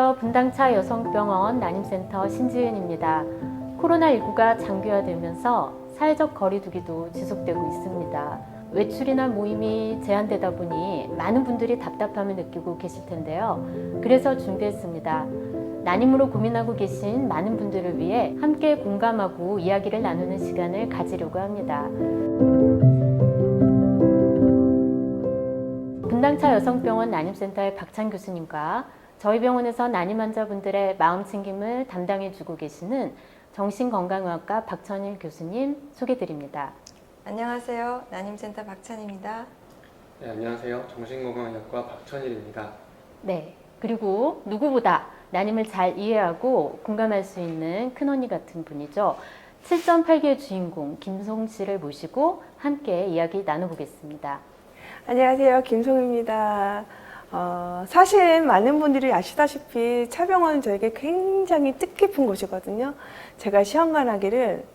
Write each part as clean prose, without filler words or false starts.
안녕하세요. 분당차 여성병원 난임센터 신지은입니다. 코로나19가 장기화되면서 사회적 거리두기도 지속되고 있습니다. 외출이나 모임이 제한되다 보니 많은 분들이 답답함을 느끼고 계실 텐데요. 그래서 준비했습니다. 난임으로 고민하고 계신 많은 분들을 위해 함께 공감하고 이야기를 나누는 시간을 가지려고 합니다. 분당차 여성병원 난임센터의 박찬 교수님과 저희 병원에서 난임 환자분들의 마음 챙김을 담당해주고 계시는 정신건강의학과 박찬일 교수님 소개드립니다. 안녕하세요. 난임센터 박찬입니다. 네, 안녕하세요. 정신건강의학과 박천일입니다. 네, 그리고 누구보다 난임을 잘 이해하고 공감할 수 있는 큰언니 같은 분이죠. 7.8개의 주인공 김송 씨를 모시고 함께 이야기 나눠보겠습니다. 안녕하세요. 김송입니다. 사실 많은 분들이 아시다시피 차병원은 저에게 굉장히 뜻깊은 곳이거든요. 제가 시험관하기를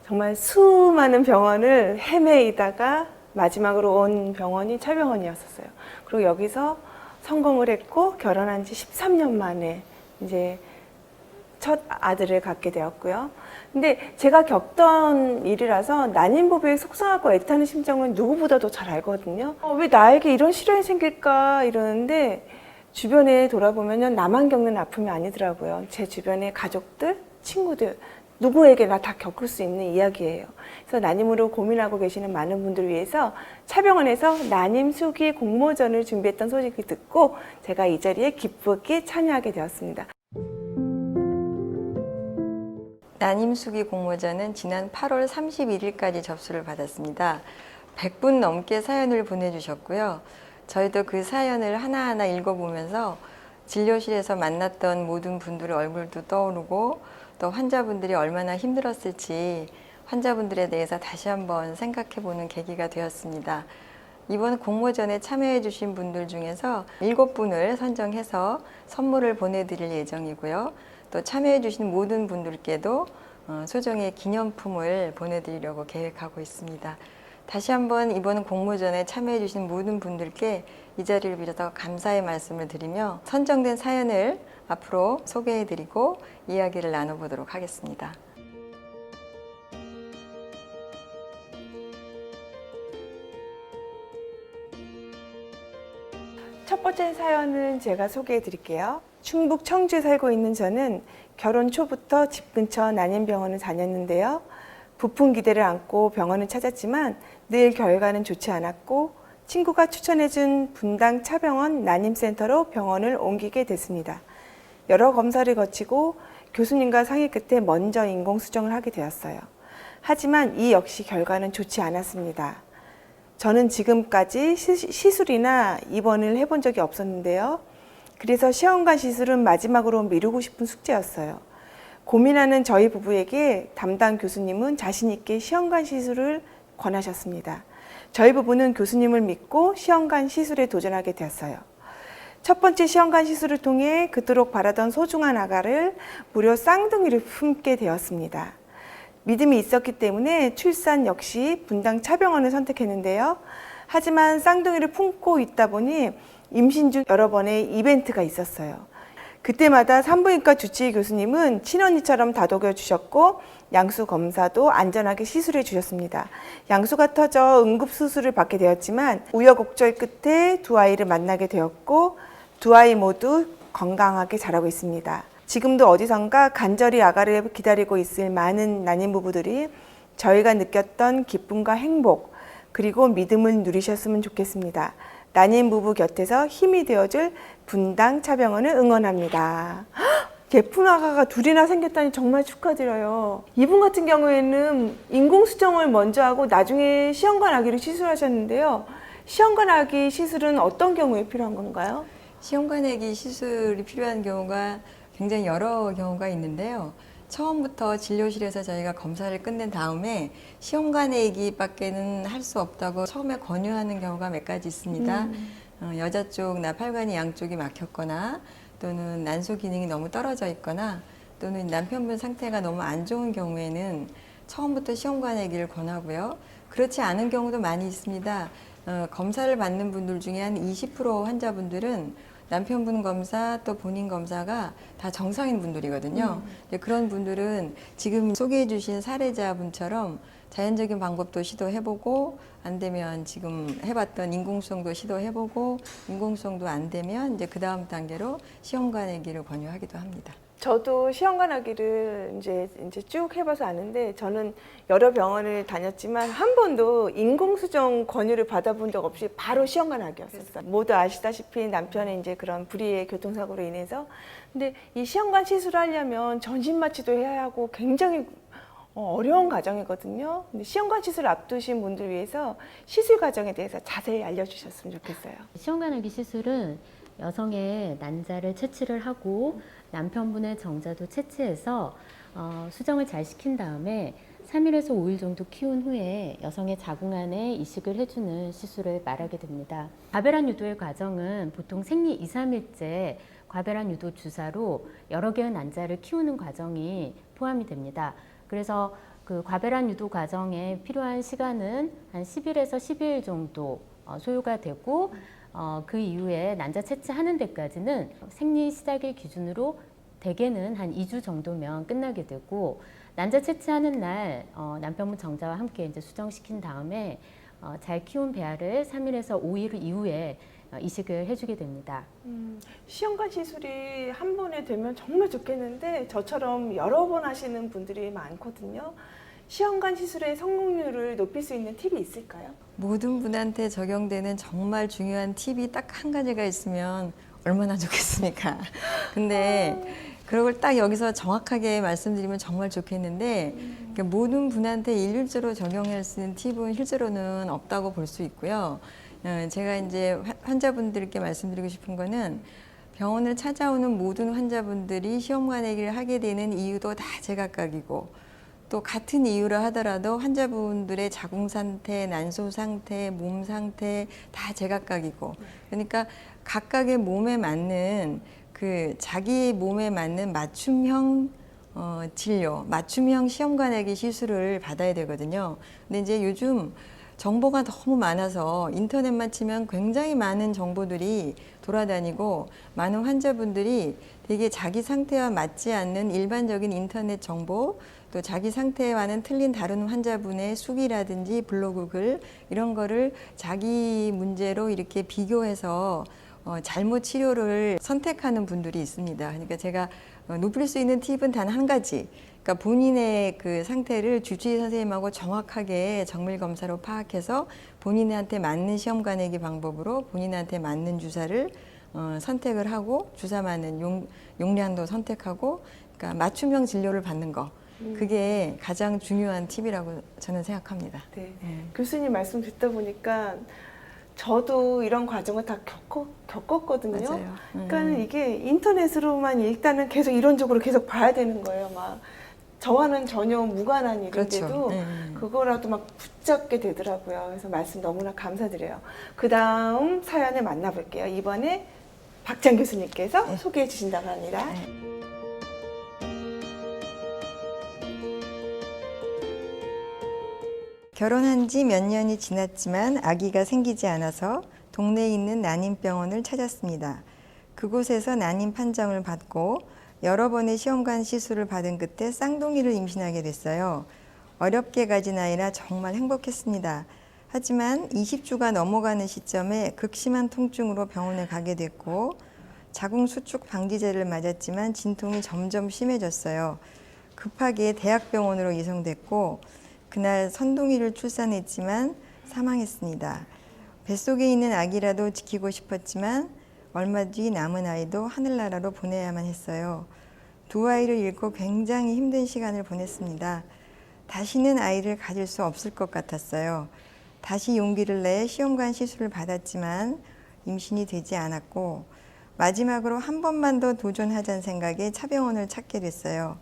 정말 수많은 병원을 헤매이다가 마지막으로 온 병원이 차병원이었어요. 그리고 여기서 성공을 했고 결혼한 지 13년 만에 이제 첫 아들을 갖게 되었고요. 근데 제가 겪던 일이라서 난임보호에 속상하고 애타는 심정은 누구보다도 잘 알거든요. 왜 나에게 이런 시련이 생길까 이러는데 주변에 돌아보면 나만 겪는 아픔이 아니더라고요. 제 주변의 가족들, 친구들 누구에게나 다 겪을 수 있는 이야기예요. 그래서 난임으로 고민하고 계시는 많은 분들을 위해서 차병원에서 난임 수기 공모전을 준비했던 소식을 듣고 제가 이 자리에 기쁘게 참여하게 되었습니다. 난임수기 공모전은 지난 8월 31일까지 접수를 받았습니다. 100분 넘게 사연을 보내주셨고요. 저희도 그 사연을 하나하나 읽어보면서 진료실에서 만났던 모든 분들의 얼굴도 떠오르고 또 환자분들이 얼마나 힘들었을지 환자분들에 대해서 다시 한번 생각해보는 계기가 되었습니다. 이번 공모전에 참여해 주신 분들 중에서 7분을 선정해서 선물을 보내드릴 예정이고요. 또 참여해 주신 모든 분들께도 소정의 기념품을 보내드리려고 계획하고 있습니다. 다시 한번 이번 공모전에 참여해 주신 모든 분들께 이 자리를 빌어서 감사의 말씀을 드리며 선정된 사연을 앞으로 소개해 드리고 이야기를 나눠보도록 하겠습니다. 첫 번째 사연은 제가 소개해 드릴게요. 충북 청주에 살고 있는 저는 결혼 초부터 집 근처 난임병원을 다녔는데요. 부푼 기대를 안고 병원을 찾았지만 늘 결과는 좋지 않았고 친구가 추천해준 분당 차병원 난임센터로 병원을 옮기게 됐습니다. 여러 검사를 거치고 교수님과 상의 끝에 먼저 인공수정을 하게 되었어요. 하지만 이 역시 결과는 좋지 않았습니다. 저는 지금까지 시술이나 입원을 해본 적이 없었는데요. 그래서 시험관 시술은 마지막으로 미루고 싶은 숙제였어요. 고민하는 저희 부부에게 담당 교수님은 자신 있게 시험관 시술을 권하셨습니다. 저희 부부는 교수님을 믿고 시험관 시술에 도전하게 되었어요. 첫 번째 시험관 시술을 통해 그토록 바라던 소중한 아가를 무려 쌍둥이를 품게 되었습니다. 믿음이 있었기 때문에 출산 역시 분당 차병원을 선택했는데요. 하지만 쌍둥이를 품고 있다 보니 임신 중 여러 번의 이벤트가 있었어요. 그때마다 산부인과 주치의 교수님은 친언니처럼 다독여 주셨고 양수 검사도 안전하게 시술해 주셨습니다. 양수가 터져 응급수술을 받게 되었지만 우여곡절 끝에 두 아이를 만나게 되었고 두 아이 모두 건강하게 자라고 있습니다. 지금도 어디선가 간절히 아가를 기다리고 있을 많은 난임 부부들이 저희가 느꼈던 기쁨과 행복 그리고 믿음을 누리셨으면 좋겠습니다. 난임 부부 곁에서 힘이 되어줄 분당 차병원을 응원합니다. 예쁜 아가가 둘이나 생겼다니 정말 축하드려요. 이분 같은 경우에는 인공수정을 먼저 하고 나중에 시험관 아기를 시술하셨는데요. 시험관 아기 시술은 어떤 경우에 필요한 건가요? 시험관 아기 시술이 필요한 경우가 굉장히 여러 경우가 있는데요. 처음부터 진료실에서 저희가 검사를 끝낸 다음에 시험관 아기밖에는 할 수 없다고 처음에 권유하는 경우가 몇 가지 있습니다. 여자 쪽 나팔관이 양쪽이 막혔거나 또는 난소 기능이 너무 떨어져 있거나 또는 남편분 상태가 너무 안 좋은 경우에는 처음부터 시험관 아기를 권하고요. 그렇지 않은 경우도 많이 있습니다. 검사를 받는 분들 중에 한 20% 환자분들은 남편분 검사 또 본인 검사가 다 정상인 분들이거든요. 근데 그런 분들은 지금 소개해 주신 사례자분처럼 자연적인 방법도 시도해보고 안 되면 지금 해봤던 인공수정도 시도해보고 인공수정도 안 되면 이제 그 다음 단계로 시험관하기를 권유하기도 합니다. 저도 시험관하기를 이제 쭉 해봐서 아는데 저는 여러 병원을 다녔지만 한 번도 인공수정 권유를 받아본 적 없이 바로 시험관하기였었어요. 모두 아시다시피 남편의 이제 그런 불의의 교통사고로 인해서. 근데 이 시험관 시술을 하려면 전신 마취도 해야 하고 굉장히 어려운 과정이거든요. 근데 시험관 시술 앞두신 분들 위해서 시술 과정에 대해서 자세히 알려주셨으면 좋겠어요. 시험관하기 시술은 여성의 난자를 채취를 하고 남편분의 정자도 채취해서 수정을 잘 시킨 다음에 3일에서 5일 정도 키운 후에 여성의 자궁 안에 이식을 해주는 시술을 말하게 됩니다. 과배란 유도의 과정은 보통 생리 2, 3일째 과배란 유도 주사로 여러 개의 난자를 키우는 과정이 포함이 됩니다. 그래서 그 과배란 유도 과정에 필요한 시간은 한 10일에서 12일 정도 소요가 되고 그 이후에 난자 채취하는 데까지는 생리 시작일 기준으로 대개는 한 2주 정도면 끝나게 되고 난자 채취하는 날 남편분 정자와 함께 이제 수정시킨 다음에 잘 키운 배아를 3일에서 5일 이후에 이식을 해주게 됩니다. 시험관 시술이 한 번에 되면 정말 좋겠는데 저처럼 여러 번 하시는 분들이 많거든요. 시험관 시술의 성공률을 높일 수 있는 팁이 있을까요? 모든 분한테 적용되는 정말 중요한 팁이 딱 한 가지가 있으면 얼마나 좋겠습니까? 근데 그걸 딱 여기서 정확하게 말씀드리면 정말 좋겠는데 그러니까 모든 분한테 일률적으로 적용할 수 있는 팁은 실제로는 없다고 볼 수 있고요. 제가 이제 환자분들께 말씀드리고 싶은 거는 병원을 찾아오는 모든 환자분들이 시험관하기를 하게 되는 이유도 다 제각각이고 또 같은 이유라 하더라도 환자분들의 자궁 상태, 난소 상태, 몸 상태 다 제각각이고 그러니까 각각의 몸에 맞는 그 자기 몸에 맞는 맞춤형 진료, 맞춤형 시험관하기 시술을 받아야 되거든요. 근데 이제 요즘 정보가 너무 많아서 인터넷만 치면 굉장히 많은 정보들이 돌아다니고 많은 환자분들이 되게 자기 상태와 맞지 않는 일반적인 인터넷 정보 또 자기 상태와는 틀린 다른 환자분의 수기라든지 블로그 글 이런 거를 자기 문제로 이렇게 비교해서 잘못 치료를 선택하는 분들이 있습니다. 그러니까 제가 높일 수 있는 팁은 단 한 가지. 그러니까 본인의 그 상태를 주치의 선생님하고 정확하게 정밀 검사로 파악해서 본인한테 맞는 시험관하기 방법으로 본인한테 맞는 주사를 선택을 하고 주사 맞는 용량도 선택하고 그러니까 맞춤형 진료를 받는 거. 그게 가장 중요한 팁이라고 저는 생각합니다. 네. 교수님 말씀 듣다 보니까 저도 이런 과정을 다 겪었거든요. 맞아요. 그러니까 이게 인터넷으로만 일단은 계속 이론적으로 계속 봐야 되는 거예요. 막 저와는 전혀 무관한 일인데도 그렇죠. 그거라도 막 붙잡게 되더라고요. 그래서 말씀 너무나 감사드려요. 그 다음 사연을 만나볼게요. 이번에 박찬 교수님께서 소개해 주신다고 합니다. 결혼한 지 몇 년이 지났지만 아기가 생기지 않아서 동네에 있는 난임병원을 찾았습니다. 그곳에서 난임 판정을 받고 여러 번의 시험관 시술을 받은 끝에 쌍둥이를 임신하게 됐어요. 어렵게 가진 아이라 정말 행복했습니다. 하지만 20주가 넘어가는 시점에 극심한 통증으로 병원에 가게 됐고 자궁 수축 방지제를 맞았지만 진통이 점점 심해졌어요. 급하게 대학병원으로 이송됐고 그날 선둥이를 출산했지만 사망했습니다. 뱃속에 있는 아기라도 지키고 싶었지만 얼마 뒤 남은 아이도 하늘나라로 보내야만 했어요. 두 아이를 잃고 굉장히 힘든 시간을 보냈습니다. 다시는 아이를 가질 수 없을 것 같았어요. 다시 용기를 내 시험관 시술을 받았지만 임신이 되지 않았고 마지막으로 한 번만 더 도전하자는 생각에 차병원을 찾게 됐어요.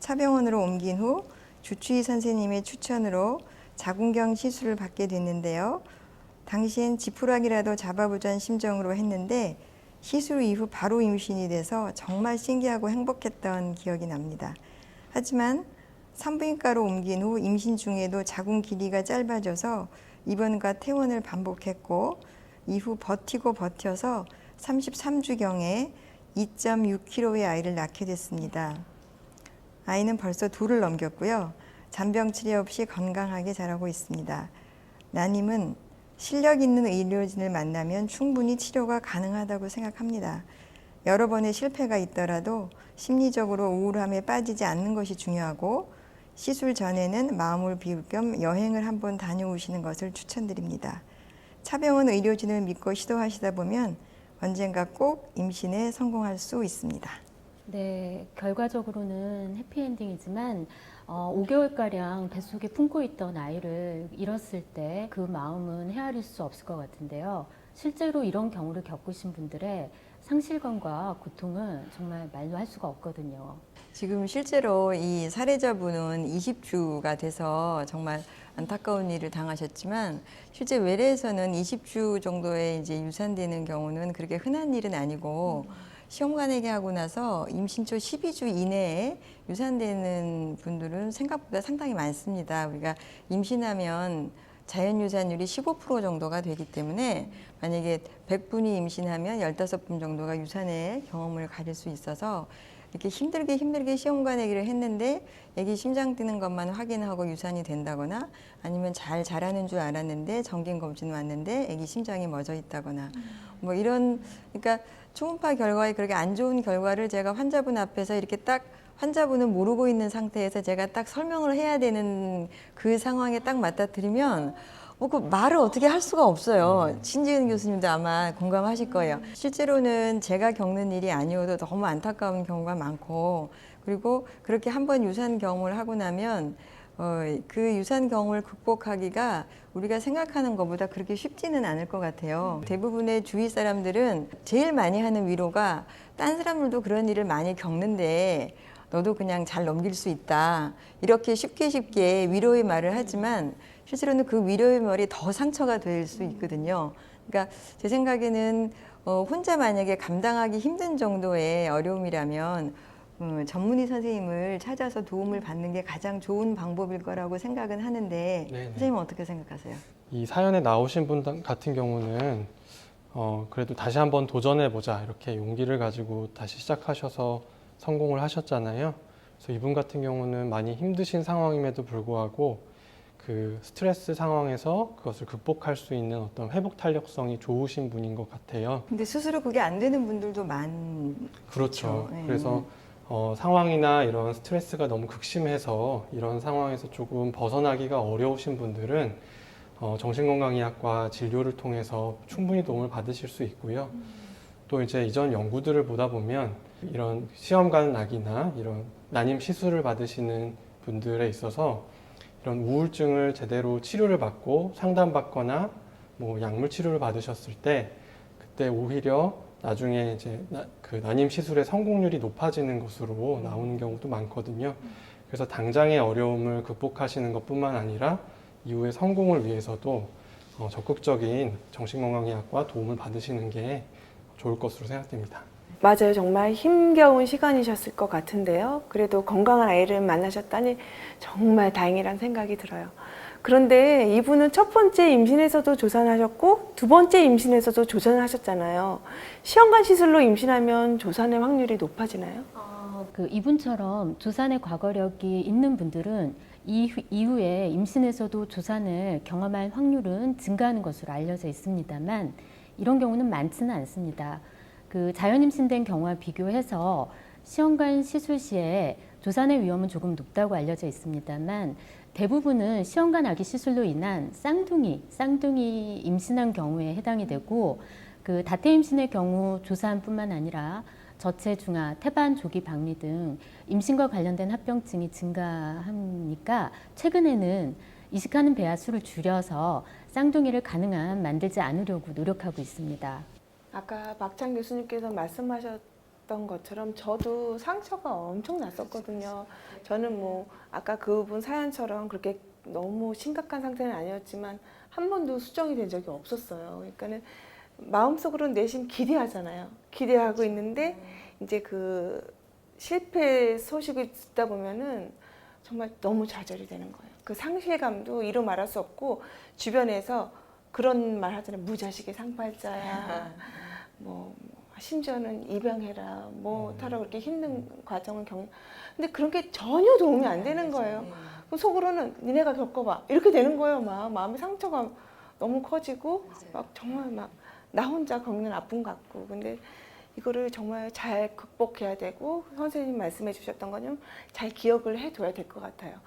차병원으로 옮긴 후 주치의 선생님의 추천으로 자궁경 시술을 받게 됐는데요. 당시엔 지푸라기라도 잡아보자는 심정으로 했는데 시술 이후 바로 임신이 돼서 정말 신기하고 행복했던 기억이 납니다. 하지만 산부인과로 옮긴 후 임신 중에도 자궁 길이가 짧아져서 입원과 퇴원을 반복했고 이후 버티고 버텨서 33주경에 2.6kg의 아이를 낳게 됐습니다. 아이는 벌써 2를 넘겼고요. 잔병 치레 없이 건강하게 자라고 있습니다. 나님은 실력 있는 의료진을 만나면 충분히 치료가 가능하다고 생각합니다. 여러 번의 실패가 있더라도 심리적으로 우울함에 빠지지 않는 것이 중요하고 시술 전에는 마음을 비울 겸 여행을 한번 다녀오시는 것을 추천드립니다. 차병원 의료진을 믿고 시도하시다 보면 언젠가 꼭 임신에 성공할 수 있습니다. 네, 결과적으로는 해피엔딩이지만 5개월가량 뱃속에 품고 있던 아이를 잃었을 때 그 마음은 헤아릴 수 없을 것 같은데요. 실제로 이런 경우를 겪으신 분들의 상실감과 고통은 정말 말로 할 수가 없거든요. 지금 실제로 이 사례자분은 20주가 돼서 정말 안타까운 일을 당하셨지만 실제 외래에서는 20주 정도에 이제 유산되는 경우는 그렇게 흔한 일은 아니고 시험관에게 하고 나서 임신 초 12주 이내에 유산되는 분들은 생각보다 상당히 많습니다. 우리가 임신하면 자연 유산율이 15% 정도가 되기 때문에 만약에 100분이 임신하면 15분 정도가 유산의 경험을 가질 수 있어서 이렇게 힘들게 시험관내기를 했는데 애기 심장 뛰는 것만 확인하고 유산이 된다거나 아니면 잘 자라는 줄 알았는데 정긴 검진 왔는데 애기 심장이 멎어 있다거나 뭐 이런 그러니까 초음파 결과에 그렇게 안 좋은 결과를 제가 환자분 앞에서 이렇게 딱 환자분은 모르고 있는 상태에서 제가 딱 설명을 해야 되는 그 상황에 딱 맞닥뜨리면 그 말을 어떻게 할 수가 없어요. 신지은 교수님도 아마 공감하실 거예요. 실제로는 제가 겪는 일이 아니어도 너무 안타까운 경우가 많고 그리고 그렇게 한번 유산 경험을 하고 나면 그 유산 경험을 극복하기가 우리가 생각하는 것보다 그렇게 쉽지는 않을 것 같아요. 대부분의 주위 사람들은 제일 많이 하는 위로가 딴 사람들도 그런 일을 많이 겪는데 너도 그냥 잘 넘길 수 있다. 이렇게 쉽게 위로의 말을 하지만 실제로는 그 위로의 말이 더 상처가 될 수 있거든요. 그러니까 제 생각에는 혼자 만약에 감당하기 힘든 정도의 어려움이라면 전문의 선생님을 찾아서 도움을 받는 게 가장 좋은 방법일 거라고 생각은 하는데 네네. 선생님은 어떻게 생각하세요? 이 사연에 나오신 분 같은 경우는 그래도 다시 한번 도전해보자 이렇게 용기를 가지고 다시 시작하셔서 성공을 하셨잖아요. 그래서 이분 같은 경우는 많이 힘드신 상황임에도 불구하고 그 스트레스 상황에서 그것을 극복할 수 있는 어떤 회복 탄력성이 좋으신 분인 것 같아요. 근데 스스로 그게 안 되는 분들도 그렇죠. 네. 그래서 상황이나 이런 스트레스가 너무 극심해서 이런 상황에서 조금 벗어나기가 어려우신 분들은 정신건강의학과 진료를 통해서 충분히 도움을 받으실 수 있고요. 또 이제 이전 연구들을 보다 보면 이런 시험관 낙이나 이런 난임 시술을 받으시는 분들에 있어서 이런 우울증을 제대로 치료를 받고 상담받거나 뭐 약물 치료를 받으셨을 때 그때 오히려 나중에 이제 그 난임 시술의 성공률이 높아지는 것으로 나오는 경우도 많거든요. 그래서 당장의 어려움을 극복하시는 것뿐만 아니라 이후의 성공을 위해서도 적극적인 정신건강의학과 도움을 받으시는 게 좋을 것으로 생각됩니다. 맞아요. 정말 힘겨운 시간이셨을 것 같은데요. 그래도 건강한 아이를 만나셨다니 정말 다행이란 생각이 들어요. 그런데 이분은 첫 번째 임신에서도 조산하셨고 두 번째 임신에서도 조산하셨잖아요. 시험관 시술로 임신하면 조산의 확률이 높아지나요? 이분처럼 조산의 과거력이 있는 분들은 이후에 임신에서도 조산을 경험할 확률은 증가하는 것으로 알려져 있습니다만 이런 경우는 많지는 않습니다. 그 자연 임신된 경우와 비교해서 시험관 시술 시에 조산의 위험은 조금 높다고 알려져 있습니다만 대부분은 시험관 아기 시술로 인한 쌍둥이 임신한 경우에 해당이 되고 그 다태 임신의 경우 조산뿐만 아니라 저체 중하, 태반 조기 박리 등 임신과 관련된 합병증이 증가하니까 최근에는 이식하는 배아 수를 줄여서 쌍둥이를 가능한 만들지 않으려고 노력하고 있습니다. 아까 박찬 교수님께서 말씀하셨던 것처럼 저도 상처가 엄청 났었거든요. 저는 뭐 아까 그분 사연처럼 그렇게 너무 심각한 상태는 아니었지만 한 번도 수정이 된 적이 없었어요. 그러니까는 마음속으로는 내심 기대하잖아요. 기대하고 있는데 이제 그 실패 소식을 듣다 보면은 정말 너무 좌절이 되는 거예요. 그 상실감도 이루 말할 수 없고 주변에서 그런 말 하잖아요. 무자식의 상팔자야. 심지어는 입양해라, 타라 그렇게 힘든 과정을 근데 그런 게 전혀 도움이 안 되는 거예요. 그럼 속으로는 니네가 겪어봐 이렇게 되는 거예요. 막 마음의 상처가 너무 커지고 막 정말 막 나 혼자 겪는 아픔 같고. 근데 이거를 정말 잘 극복해야 되고 선생님 말씀해 주셨던 거는 잘 기억을 해둬야 될 것 같아요.